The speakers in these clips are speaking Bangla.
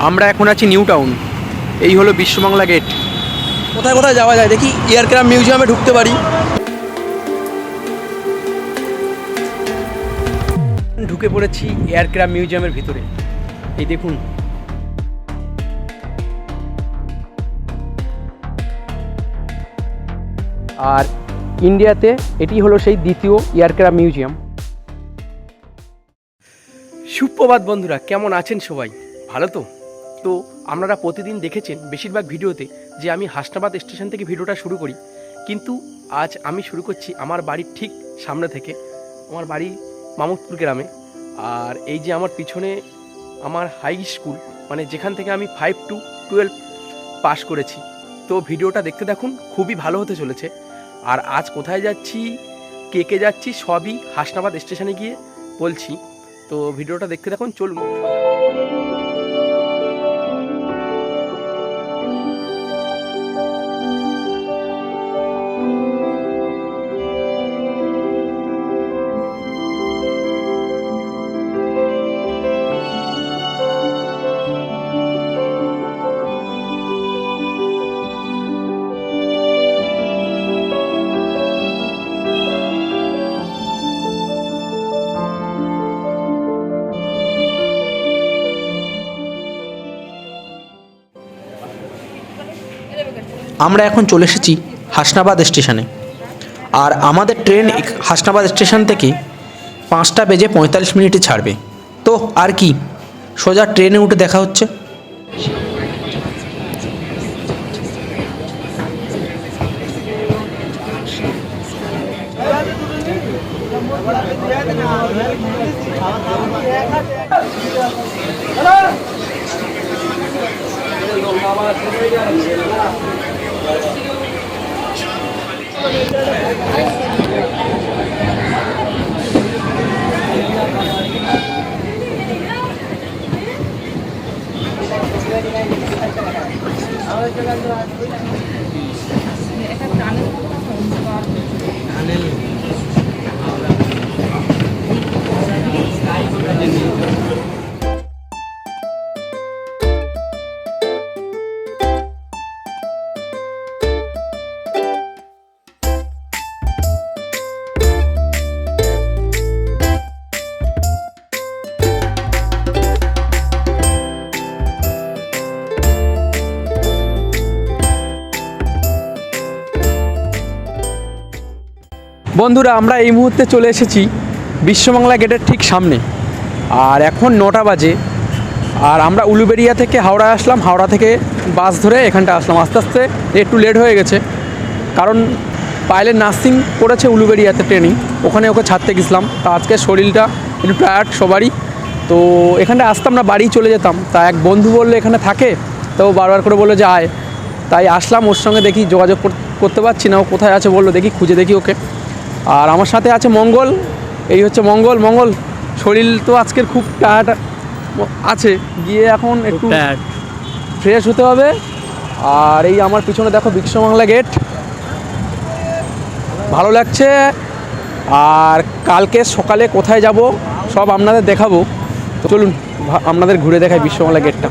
আমরা এখন আছি নিউ টাউন। এই হলো বিশ্ববাংলা গেট। কোথায় কোথায় যাওয়া যায় দেখি। এয়ারক্রাফট মিউজিয়ামে ঢুকতে পারি। ঢুকে পড়েছি এয়ারক্রাফট মিউজিয়ামের ভিতরে। এই দেখুন, আর ইন্ডিয়াতে এটি হলো সেই দ্বিতীয় এয়ারক্রাফট মিউজিয়াম। সুপ্রভাত বন্ধুরা, কেমন আছেন সবাই? ভালো তো? তো আপনারা প্রতিদিন দেখেছেন বেশিরভাগ ভিডিওতে যে আমি হাসনাবাদ স্টেশন থেকে ভিডিওটা শুরু করি, কিন্তু আজ আমি শুরু করছি আমার বাড়ির ঠিক সামনে থেকে। আমার বাড়ি মামুদপুর গ্রামে। আর এই যে আমার পিছনে আমার হাই স্কুল, মানে যেখান থেকে আমি 5 to 12 পাস করেছি। তো ভিডিওটা দেখতে দেখুন, খুবই ভালো হতে চলেছে। আর আজ কোথায় যাচ্ছি, কে যাচ্ছি, সবই হাসনাবাদ স্টেশনে গিয়ে বলছি। তো ভিডিওটা দেখতে দেখুন, চলুন। আমরা এখন চলে এসেছি হাসনাবাদ স্টেশনে। আর আমাদের ট্রেন হাসনাবাদ স্টেশন থেকে 5:45 ছাড়বে। তো আর কি, সোজা ট্রেনে উঠে দেখা হচ্ছে। বন্ধুরা, আমরা এই মুহূর্তে চলে এসেছি বিশ্ববাংলা গেটের ঠিক সামনে। আর এখন 9টা বাজে। আর আমরা উলুবেড়িয়া থেকে হাওড়ায় আসলাম, হাওড়া থেকে বাস ধরে এখানটা আসলাম। আস্তে আস্তে একটু লেট হয়ে গেছে, কারণ পাইলট নার্সিং করেছে উলুবেড়িয়াতে ট্রেনিং, ওখানে ওকে ছাড়তে গেছিলাম। তা আজকে শরীরটা একটু টায়ার্ড সবারই। তো এখানটা আসতাম না, বাড়ি চলে যেতাম। তা এক বন্ধু বললো এখানে থাকে, তো বারবার করে বললো যে আয়। তাই আসলাম ওর সঙ্গে, দেখি যোগাযোগ করতে পারছি না, ও কোথায় আছে বললো, দেখি খুঁজে দেখি ওকে। আর আমার সাথে আছে মঙ্গল। এই হচ্ছে মঙ্গল। শরীর তো আজকের খুব টায়ার্ড আছে, গিয়ে এখন একটু ফ্রেশ হতে হবে। আর এই আমার পিছনে দেখো বিশ্ববাংলা গেট, ভালো লাগছে। আর কালকে সকালে কোথায় যাব সব আপনাদের দেখাবো। তো চলুন আপনাদের ঘুরে দেখাই বিশ্ববাংলা গেটটা।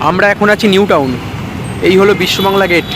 আমরা এখন আছি নিউ টাউন। এই হলো বিশ্ববাংলা গেট।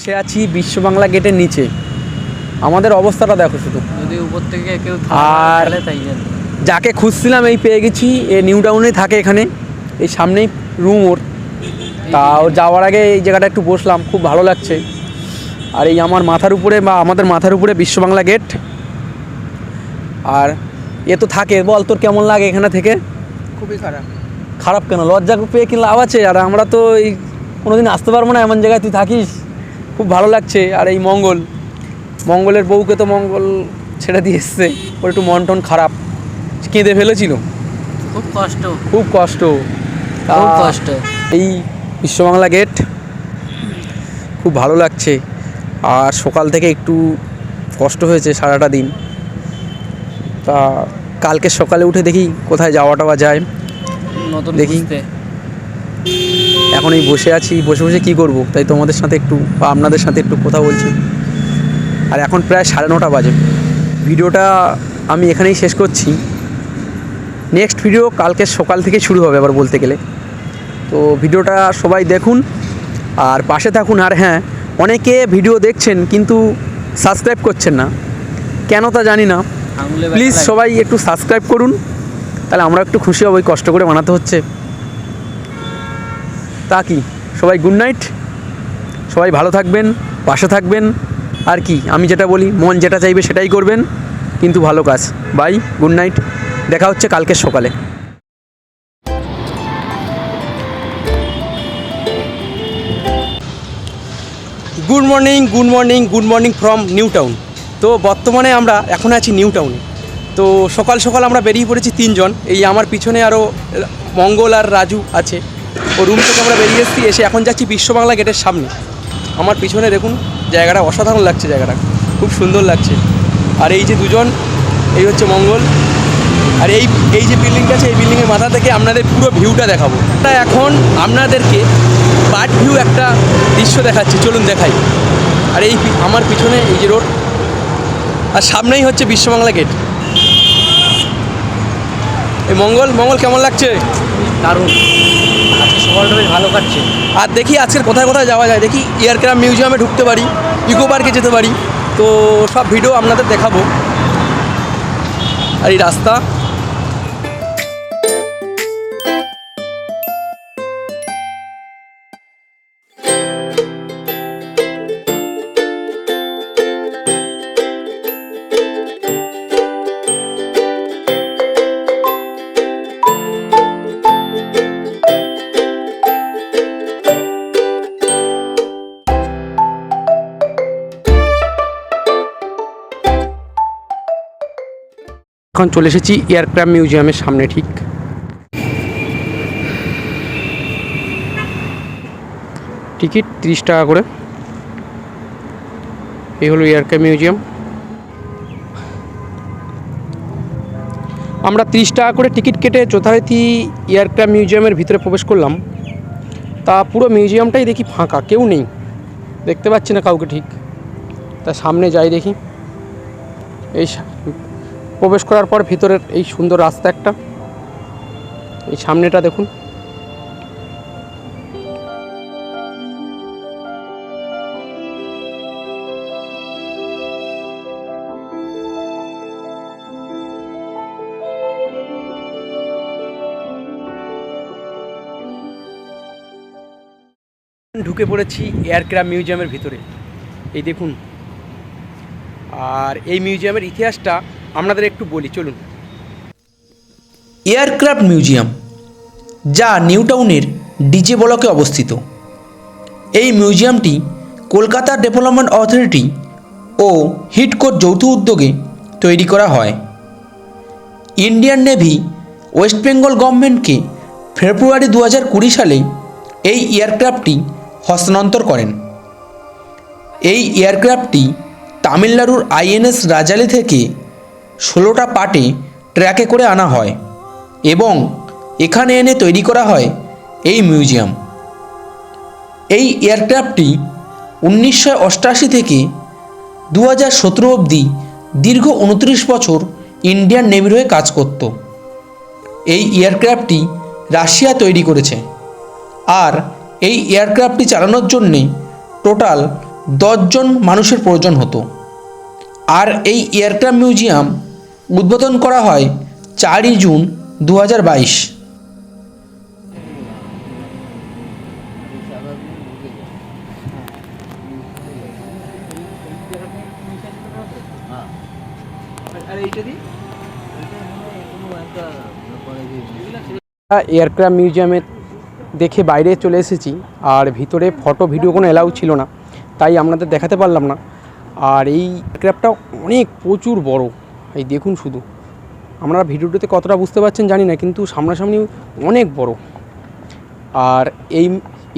বসে আছি বিশ্ববাংলা গেটের নিচে। আমাদের অবস্থাটা দেখো শুধু, যদি উপর থেকে কেউ আর তাই যাকে খুঁজছিলাম এই পেয়ে গেছি, এ নিউ টাউনেই থাকে এখানে, এই সামনেই রুম ওর। তা ও যাওয়ার আগে এই জায়গাটা একটু বসলাম, খুব ভালো লাগছে। আর এই আমার মাথার উপরে বা আমাদের মাথার উপরে বিশ্ব বাংলা গেট। আর এ তো থাকে, বল তোর কেমন লাগে এখানে থেকে? খুবই খারাপ। খারাপ কেন? লজ্জা পেয়ে কি লাভ আছে? আর আমরা তো এই কোনোদিন আসতে পারবো না এমন জায়গায় তুই থাকিস, খুব ভালো লাগছে। আর এই মঙ্গলের বউকে তো মঙ্গল ছেড়ে দিয়ে এসছে, ওর একটু মন টন খারাপ, কেঁদে ফেলেছিল, খুব কষ্ট, খুব কষ্ট। খুব কষ্ট। এই বিশ্ববাংলা গেট খুব ভালো লাগছে। আর সকাল থেকে একটু কষ্ট হয়েছে সারাটা দিন। তা কালকে সকালে উঠে দেখি কোথায় যাওয়া টাওয়া যায়, নতুন দেখি। খুঁজতে। এখন এই বসে আছি, বসে বসে কী করব, তাই তোমাদের সাথে একটু বা আপনাদের সাথে একটু কথা বলছি। আর এখন প্রায় 9:30 বাজে। ভিডিওটা আমি এখানেই শেষ করছি। নেক্সট ভিডিও কালকে সকাল থেকে শুরু হবে আবার বলতে গেলে। তো ভিডিওটা সবাই দেখুন আর পাশে থাকুন। আর হ্যাঁ, অনেকে ভিডিও দেখছেন কিন্তু সাবস্ক্রাইব করছেন না, কেন তা জানি না। প্লিজ সবাই একটু সাবস্ক্রাইব করুন, তাহলে আমরা একটু খুশি হব, কষ্ট করে বানাতে হচ্ছে। তা কি, সবাই গুড নাইট, সবাই ভালো থাকবেন, পাশে থাকবেন। আর কি, আমি যেটা বলি, মন যেটা চাইবে সেটাই করবেন, কিন্তু ভালো কাজ। বাই, গুড নাইট, দেখা হচ্ছে কালকের সকালে। Good morning, good morning, good morning from new town. তো বর্তমানে আমরা এখন আছি নিউ টাউনে। তো সকাল সকাল আমরা বেরিয়ে পড়েছি 3 জন। এই আমার পিছনে আরও মঙ্গল আর রাজু আছে। ও রুম থেকে আমরা বেরিয়ে এসেছি, এসে এখন যাচ্ছি বিশ্ববাংলা গেটের সামনে। আমার পিছনে দেখুন, জায়গাটা অসাধারণ লাগছে, জায়গাটা খুব সুন্দর লাগছে। আর এই যে দুজন, এই হচ্ছে মঙ্গল। আর এই যে বিল্ডিংটা আছে, এই বিল্ডিংয়ের মাথা থেকে আপনাদের পুরো ভিউটা দেখাবো। এখন আপনাদেরকে বার্ড ভিউ একটা দৃশ্য দেখাচ্ছি, চলুন দেখাই। আর এই আমার পিছনে এই যে রোড, আর সামনেই হচ্ছে বিশ্ববাংলা গেট। এই মঙ্গল কেমন লাগছে? দারুণ, আজকে সকালটা বেশ ভালো কাটছে। আর দেখি আজকের কোথায় কোথায় যাওয়া যায়, দেখি এয়ারক্রাফট মিউজিয়ামে ঢুকতে পারি, ইকো পার্কে যেতে পারি। তো সব ভিডিও আপনাদের দেখাবো। আর এই রাস্তা, এখন চলে এসেছি এয়ারক্রাফট মিউজিয়ামের সামনে। ঠিক টিকিট 30 টাকা করে। এই হলো এয়ারক্রাফট মিউজিয়াম। আমরা 30 টাকা করে টিকিট কেটে যথারীতি এয়ারক্রাফট মিউজিয়ামের ভিতরে প্রবেশ করলাম। তা পুরো মিউজিয়ামটাই দেখি ফাঁকা, কেউ নেই, দেখতে পাচ্ছি না কাউকে ঠিক। তা সামনে যাই দেখি। এই প্রবেশ করার পর ভিতরের এই সুন্দর রাস্তা একটা, এই সামনেটা দেখুন। ঢুকে পড়েছি এয়ারক্রাফট মিউজিয়ামের ভিতরে, এই দেখুন। আর এই মিউজিয়ামের ইতিহাসটা আপনাদের একটু বলি, চলুন। এয়ারক্রাফট মিউজিয়াম, যা নিউ টাউনের ডিজে ব্লকে অবস্থিত। এই মিউজিয়ামটি কলকাতা ডেভেলপমেন্ট অথরিটি ও হিডকোর যৌথ উদ্যোগে তৈরি করা হয়। ইন্ডিয়ান নেভি ওয়েস্ট বেঙ্গল গভর্নমেন্টকে ফেব্রুয়ারি 2020 সালে এই এয়ারক্রাফটটি হস্তান্তর করেন। এই এয়ারক্রাফটটি তামিলনাড়ুর আইএনএস রাজালি থেকে 16টা পার্টে ট্র্যাকে করে আনা হয় এবং এখানে এনে তৈরি করা হয় এই মিউজিয়াম। এই এয়ারক্রাফটটি 1988 থেকে 2017 অবধি দীর্ঘ 29 বছর ইন্ডিয়ান নেভির হয়ে কাজ করত। এই এয়ারক্রাফটটি রাশিয়া তৈরি করেছে। আর এই এয়ারক্রাফটটি চালানোর জন্যে টোটাল 10 জন মানুষের প্রয়োজন হতো। আর এই এয়ারক্রাফট মিউজিয়াম উদ্বোধন করা হয় 4ই জুন 2022। এয়ারক্রাফট মিউজিয়ামে দেখে বাইরে চলে এসেছি, আর ভিতরে ফটো ভিডিও কোনো এলাউ ছিল না, তাই আপনাদের দেখাতে পারলাম না। আর এই এয়ারক্রাফটটা অনেক প্রচুর বড়, এই দেখুন শুধু। আমরা ভিডিওটাতে কতটা বুঝতে পারছেন জানি না, কিন্তু সামনাসামনি অনেক বড়। আর এই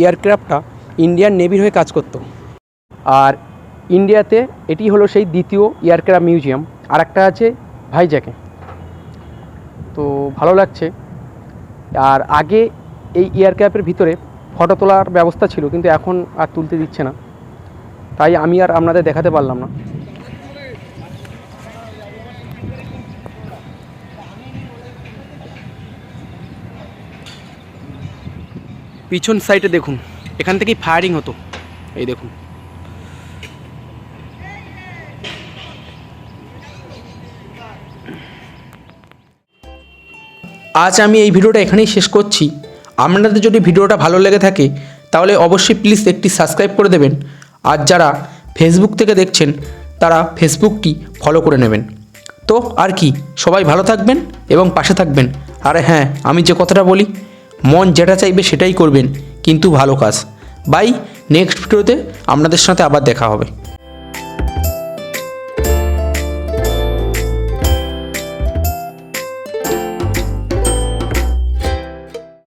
এয়ারক্রাফটটা ইন্ডিয়ান নেভির হয়ে কাজ করতো। আর ইন্ডিয়াতে এটি হলো সেই দ্বিতীয় এয়ারক্রাফট মিউজিয়াম, আর একটা আছে ভাইজ্যাকে। তো ভালো লাগছে। আর আগে এই এয়ারক্রাফটের ভিতরে ফটো তোলার ব্যবস্থা ছিল, কিন্তু এখন আর তুলতে দিচ্ছে না, তাই আমি আর আপনাদের দেখাতে পারলাম না। পিছন সাইডে দেখুন, এখান থেকেই ফায়ারিং হতো, এই দেখুন। আজ আমি এই ভিডিওটা এখানেই শেষ করছি। আপনাদের যদি ভিডিওটা ভালো লেগে থাকে তাহলে অবশ্যই প্লিজ একটি সাবস্ক্রাইব করে দেবেন। আর যারা ফেসবুক থেকে দেখছেন তারা ফেসবুকটি ফলো করে নেবেন। তো আর কি, সবাই ভালো থাকবেন এবং পাশে থাকবেন। আর হ্যাঁ, আমি যে কথাটা বলি, মন যেটা চাইবে সেটাই করবেন, কিন্তু ভালো কাজ। বাই, নেক্সট ভিডিওতে আপনাদের সাথে আবার দেখা হবে।